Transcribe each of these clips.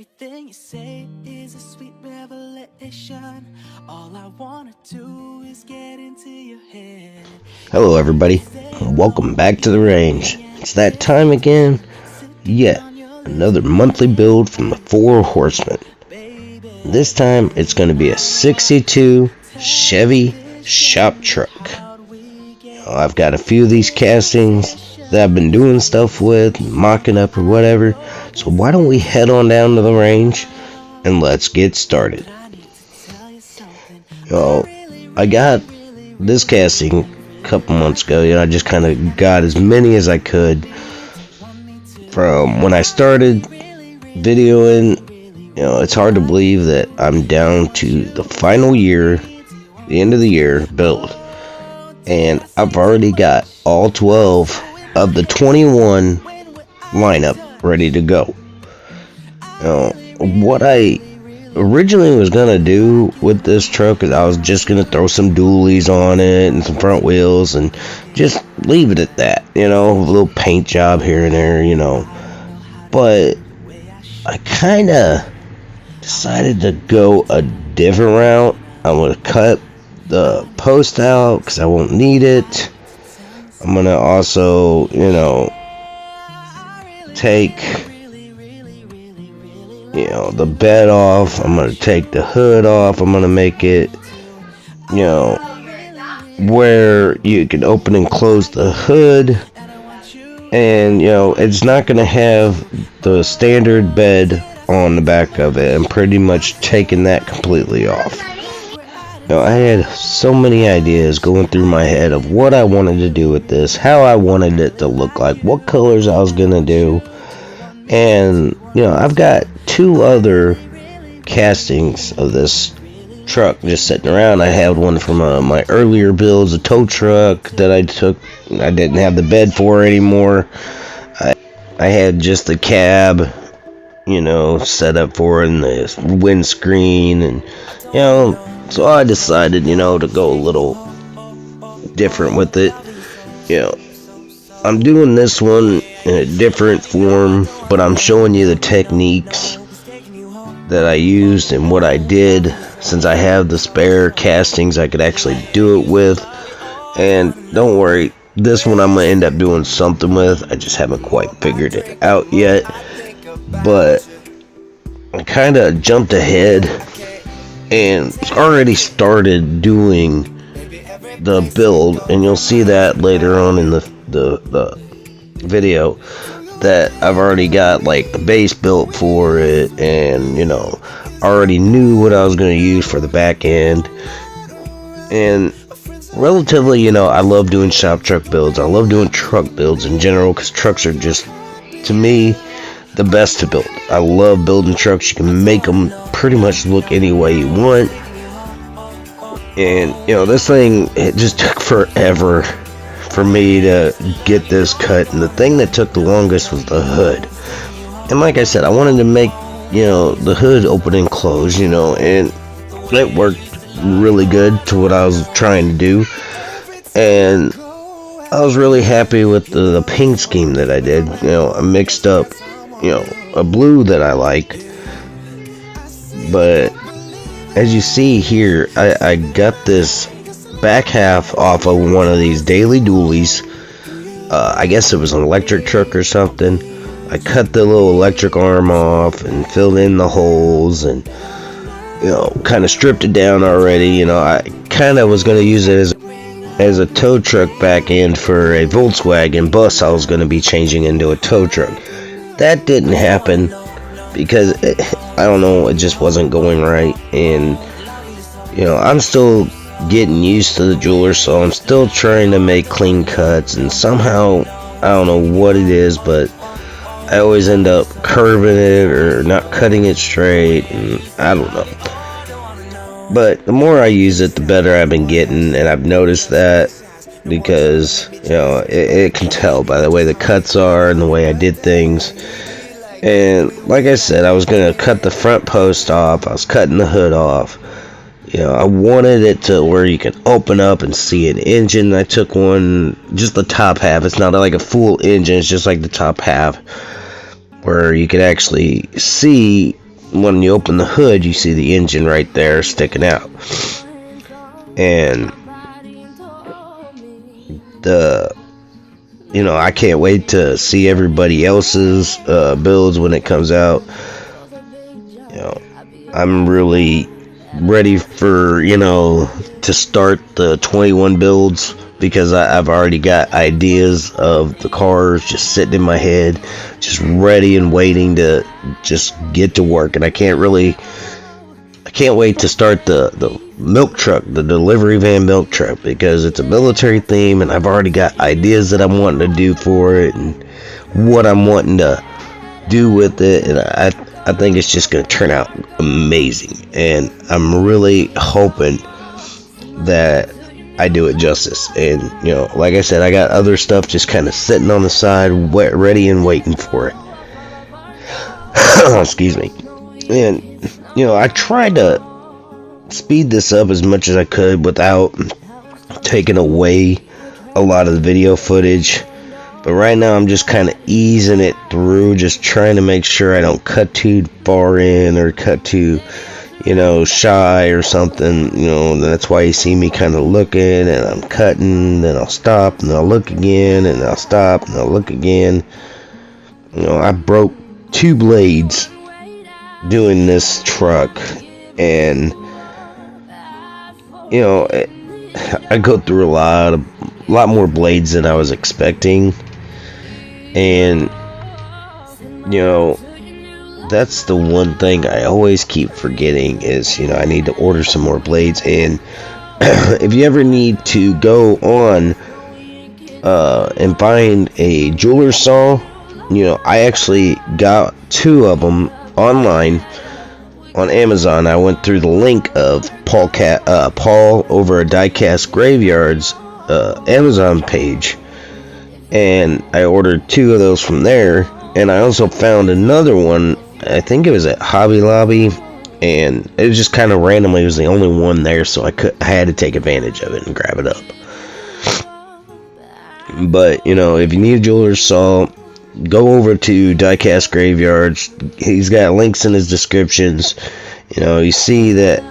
Everything you say is a sweet revelation. All I wanna do is get into your head. Hello everybody, and welcome back to the range. It's that time again, yet another monthly build from the Four Horsemen. This time it's going to be a 62 Chevy shop truck. I've got a few of these castings that I've been doing stuff with, mocking up or whatever, so why don't we head on down to the range and let's get started. I got this casting a couple months ago. I just kind of got as many as I could from when I started videoing. It's hard to believe that I'm down to the final year, the end of the year build, and I've already got all 12 of the 21 lineup ready to go. What I originally was gonna do with this truck is I was just gonna throw some dualies on it and some front wheels and just leave it at that, a little paint job here and there, but I kind of decided to go a different route. I'm gonna cut the post out because I won't need it. I'm gonna also, take the bed off. I'm gonna take the hood off. I'm gonna make it where you can open and close the hood, and it's not gonna have the standard bed on the back of it. I'm pretty much taking that completely off. I had so many ideas going through my head of what I wanted to do with this, how I wanted it to look like, what colors I was gonna do. And I've got two other castings of this truck just sitting around. I had one from my earlier builds, a tow truck that I took. I didn't have the bed for anymore. I had just the cab, set up for it, and the windscreen, and so I decided, to go a little different with it. I'm doing this one in a different form, but I'm showing you the techniques that I used and what I did, since I have the spare castings I could actually do it with. And don't worry, this one I'm going to end up doing something with. I just haven't quite figured it out yet. But I kind of jumped ahead and already started doing the build, and you'll see that later on in the video that I've already got like the base built for it, and already knew what I was going to use for the back end. And relatively, I love doing shop truck builds. I love doing truck builds in general because trucks are just, to me, the best to build. I love building trucks. You can make them pretty much look any way you want. And this thing, it just took forever for me to get this cut, and the thing that took the longest was the hood. And like I said, I wanted to make the hood open and close, and it worked really good to what I was trying to do. And I was really happy with the paint scheme that I did. I mixed up a blue that I like, but as you see here, I got this back half off of one of these daily dualies. I guess it was an electric truck or something. I cut the little electric arm off and filled in the holes, and kind of stripped it down already. I kind of was going to use it as a tow truck back end for a Volkswagen bus I was going to be changing into a tow truck. That didn't happen because I don't know, it just wasn't going right. And I'm still getting used to the jeweler, so I'm still trying to make clean cuts, and somehow I don't know what it is, but I always end up curving it or not cutting it straight, and I don't know. But the more I use it, the better I've been getting, and I've noticed that because it can tell by the way the cuts are and the way I did things. And like I said, I was gonna cut the front post off. I was cutting the hood off. I wanted it to where you can open up and see an engine. I took one, just the top half. It's not like a full engine, it's just like the top half, where you can actually see when you open the hood, you see the engine right there sticking out. And I can't wait to see everybody else's builds when it comes out. I'm really ready for, to start the 21 builds, because I've already got ideas of the cars just sitting in my head, just ready and waiting to just get to work. And I can't wait to start the milk truck, the delivery van milk truck, because it's a military theme, and I've already got ideas that I'm wanting to do for it and what I'm wanting to do with it. And I think it's just going to turn out amazing, and I'm really hoping that I do it justice. And like I said, I got other stuff just kind of sitting on the side, ready and waiting for it. Excuse me. And I tried to speed this up as much as I could without taking away a lot of the video footage. But right now I'm just kind of easing it through, just trying to make sure I don't cut too far in or cut too, shy or something. That's why you see me kind of looking, and I'm cutting, then I'll stop, and I'll look again, and I'll stop, and I'll look again. I broke 2 blades doing this truck, and I go through a lot more blades than I was expecting. And that's the one thing I always keep forgetting is I need to order some more blades. And if you ever need to go on and find a jeweler's saw, I actually got 2 of them online on Amazon. I went through the link of Paul over at Diecast Graveyard's Amazon page, and I ordered 2 of those from there. And I also found another one, I think it was at Hobby Lobby, and it was just kind of randomly, it was the only one there, so I had to take advantage of it and grab it up. But if you need a jeweler's saw, go over to Diecast Graveyards. He's got links in his descriptions. You see that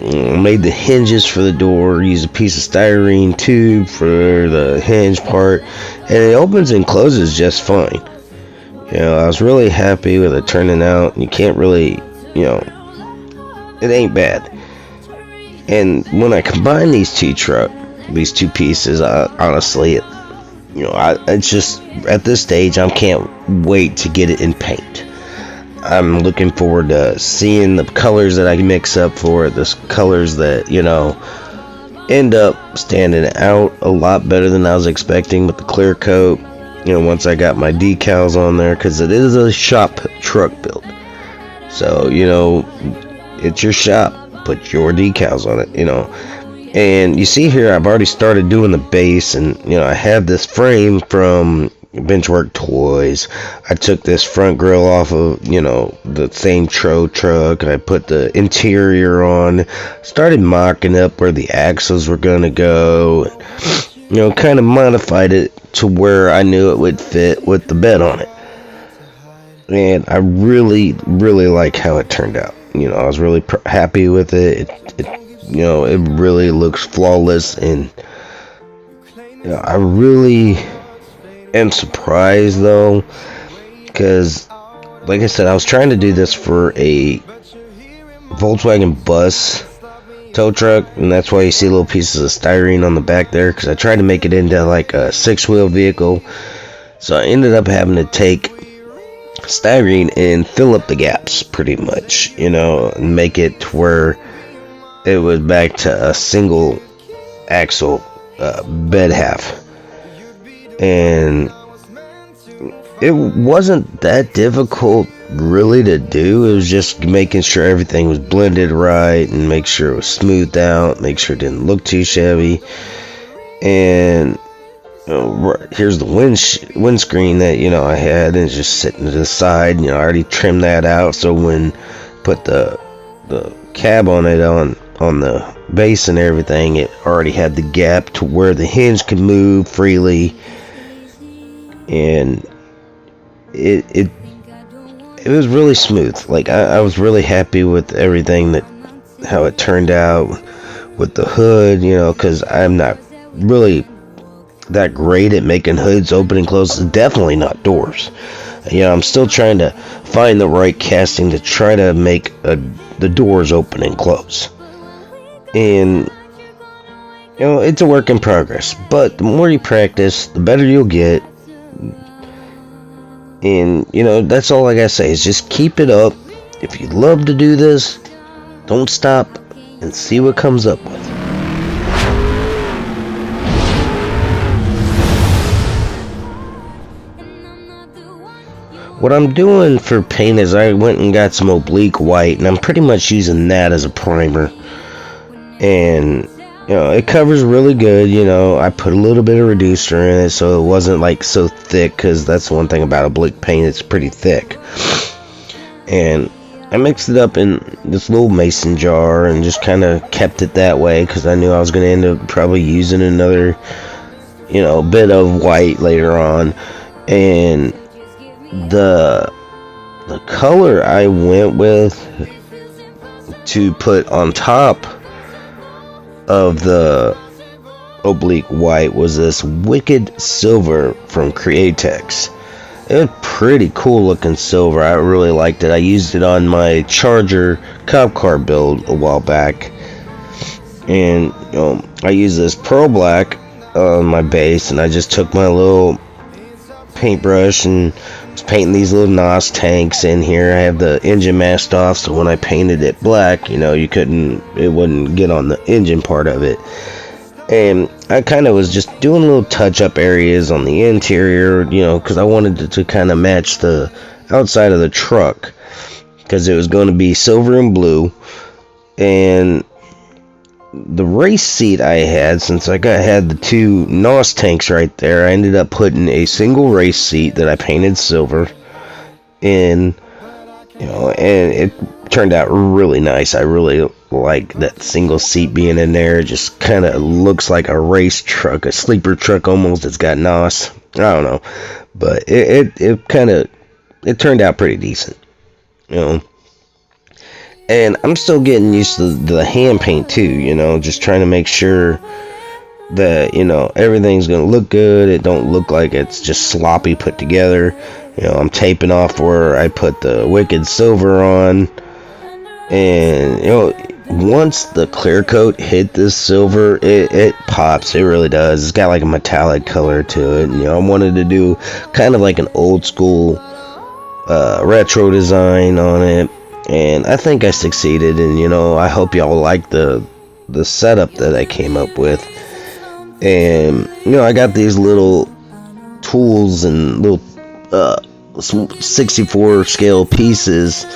I made the hinges for the door, used a piece of styrene tube for the hinge part, and it opens and closes just fine. I was really happy with it turning out. You can't really, it ain't bad. And when I combine these two pieces, honestly, it's just, at this stage, I can't wait to get it in paint. I'm looking forward to seeing the colors that I can mix up for it, the colors that, end up standing out a lot better than I was expecting with the clear coat. Once I got my decals on there, because it is a shop truck build. So, it's your shop, put your decals on it, And you see here, I've already started doing the base, and, I have this frame from Benchwork Toys. I took this front grille off of, the same truck. I put the interior on, started mocking up where the axles were going to go, and, kind of modified it to where I knew it would fit with the bed on it. And I really, really like how it turned out. I was really happy with it. It really looks flawless, and I really am surprised though, because like I said, I was trying to do this for a Volkswagen bus tow truck, and that's why you see little pieces of styrene on the back there, because I tried to make it into like a 6-wheel vehicle. So I ended up having to take styrene and fill up the gaps pretty much, and make it to where it was back to a single axle bed half. And it wasn't that difficult really to do. It was just making sure everything was blended right and make sure it was smoothed out, make sure it didn't look too Chevy. And here's the windscreen that I had, and it's just sitting to the side. I already trimmed that out, so when put the cab on it on the base and everything, it already had the gap to where the hinge could move freely. And it was really smooth. Like, I was really happy with everything, that how it turned out with the hood, because I'm not really that great at making hoods open and close. Definitely not doors. I'm still trying to find the right casting to try to make the doors open and close. And it's a work in progress, but the more you practice, the better you'll get. And that's all I gotta say is just keep it up. If you love to do this, don't stop and see what comes up with. What I'm doing for paint is I went and got some oblique white, and I'm pretty much using that as a primer. And it covers really good. I put a little bit of reducer in it so it wasn't like so thick, because that's one thing about oblique paint, it's pretty thick. And I mixed it up in this little mason jar and just kind of kept it that way, because I knew I was going to end up probably using another bit of white later on. And the color I went with to put on top of the oblique white was this Wicked Silver from Createx. It was pretty cool looking silver. I really liked it. I used it on my Charger cop car build a while back. And I used this pearl black on my base, and I just took my little paintbrush and was painting these little NOS tanks in here. I have the engine masked off, so when I painted it black, it wouldn't get on the engine part of it. And I kind of was just doing little touch-up areas on the interior, because I wanted to kind of match the outside of the truck, because it was going to be silver and blue. And the race seat I had, since I had the two NOS tanks right there, I ended up putting a single race seat that I painted silver in, and it turned out really nice. I really like that single seat being in there. It just kind of looks like a race truck, a sleeper truck almost. It's got NOS. I don't know, but it turned out pretty decent, And I'm still getting used to the hand paint too, just trying to make sure that, everything's going to look good. It don't look like it's just sloppy put together. I'm taping off where I put the Wicked Silver on. And, once the clear coat hit this silver, it pops. It really does. It's got like a metallic color to it. And, I wanted to do kind of like an old school retro design on it. And I think I succeeded, and I hope y'all like the setup that I came up with. And I got these little tools and little 64 scale pieces,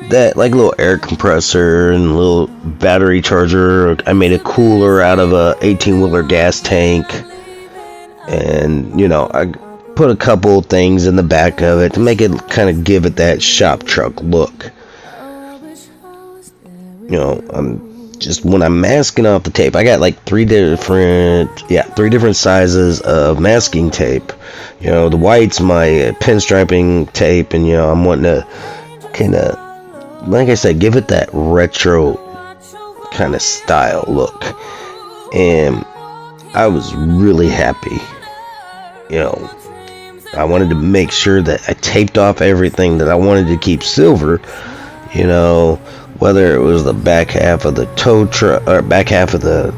that like a little air compressor and a little battery charger. I made a cooler out of a 18-wheeler gas tank, and I put a couple things in the back of it to make it kind of give it that shop truck look. When I'm masking off the tape, I got like three different sizes of masking tape. The white's my pinstriping tape, and I'm wanting to kind of, like I said, give it that retro kind of style look. And I was really happy. I wanted to make sure that I taped off everything that I wanted to keep silver. Whether it was the back half of the tow truck or back half of the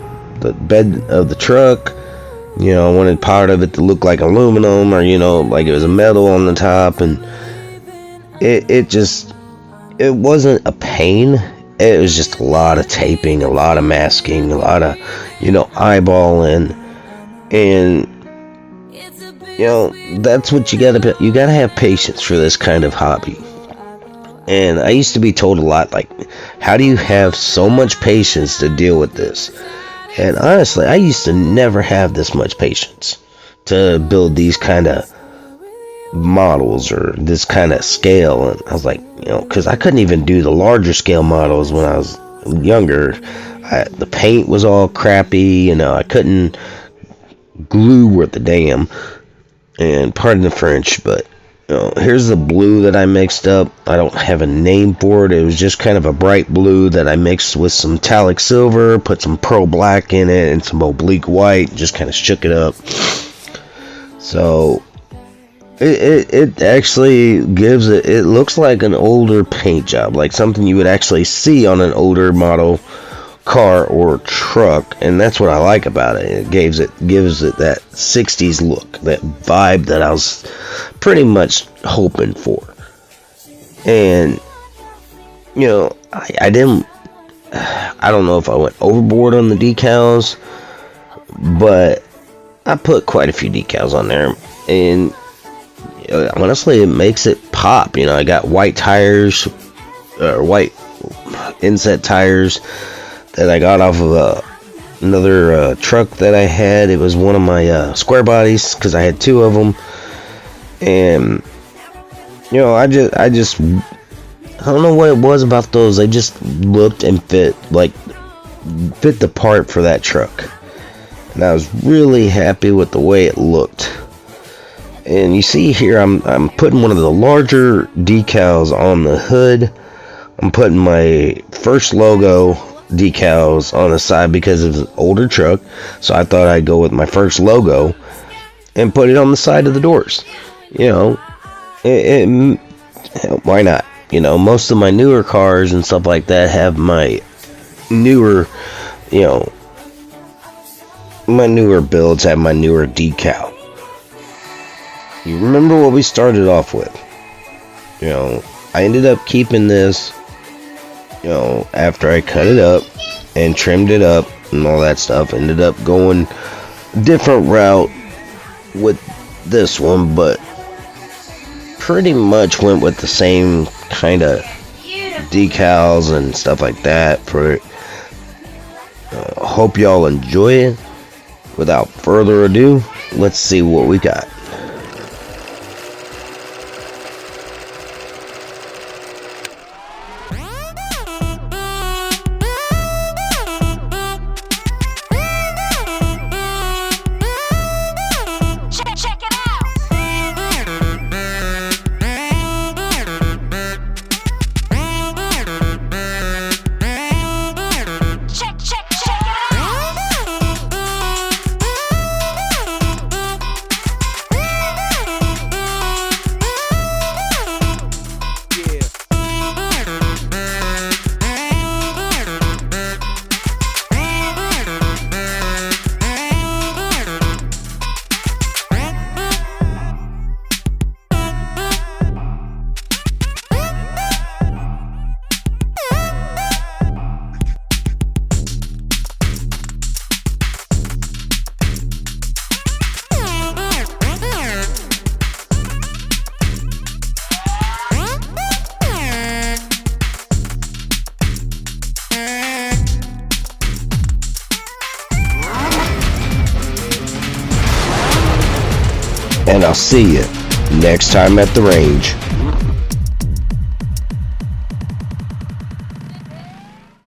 bed of the truck, I wanted part of it to look like aluminum, or like it was a metal on the top. And it wasn't a pain. It was just a lot of taping, a lot of masking, a lot of eyeballing. And that's what you gotta have patience for this kind of hobby. And I used to be told a lot, like, how do you have so much patience to deal with this? And honestly, I used to never have this much patience to build these kind of models or this kind of scale. And I was like, because I couldn't even do the larger scale models when I was younger. The paint was all crappy, I couldn't glue worth a damn. And pardon the French, but Here's the blue that I mixed up. I don't have a name for it. It was just kind of a bright blue that I mixed with some metallic silver, put some pearl black in it, and some oblique white. Just kind of shook it up. So it actually gives it. It looks like an older paint job, like something you would actually see on an older model car or truck, and that's what I like about it. It gives it that 60s look, that vibe that I was pretty much hoping for. And I don't know if I went overboard on the decals, but I put quite a few decals on there, and honestly it makes it pop. I got white tires, or white inset tires that I got off of another truck that I had. It was one of my square bodies, because I had two of them. And I don't know what it was about those. They just looked and fit the part for that truck, and I was really happy with the way it looked. And you see here, I'm putting one of the larger decals on the hood. I'm putting my first logo decals on the side because it's an older truck, so I thought I'd go with my first logo and put it on the side of the doors. Why not? Most of my newer cars and stuff like that have my newer builds have my newer decal. You remember what we started off with? I ended up keeping this after I cut it up and trimmed it up and all that stuff. Ended up going a different route with this one, but pretty much went with the same kind of decals and stuff like that for it. Hope y'all enjoy it. Without further ado, let's see what we got. And I'll see you next time at the range.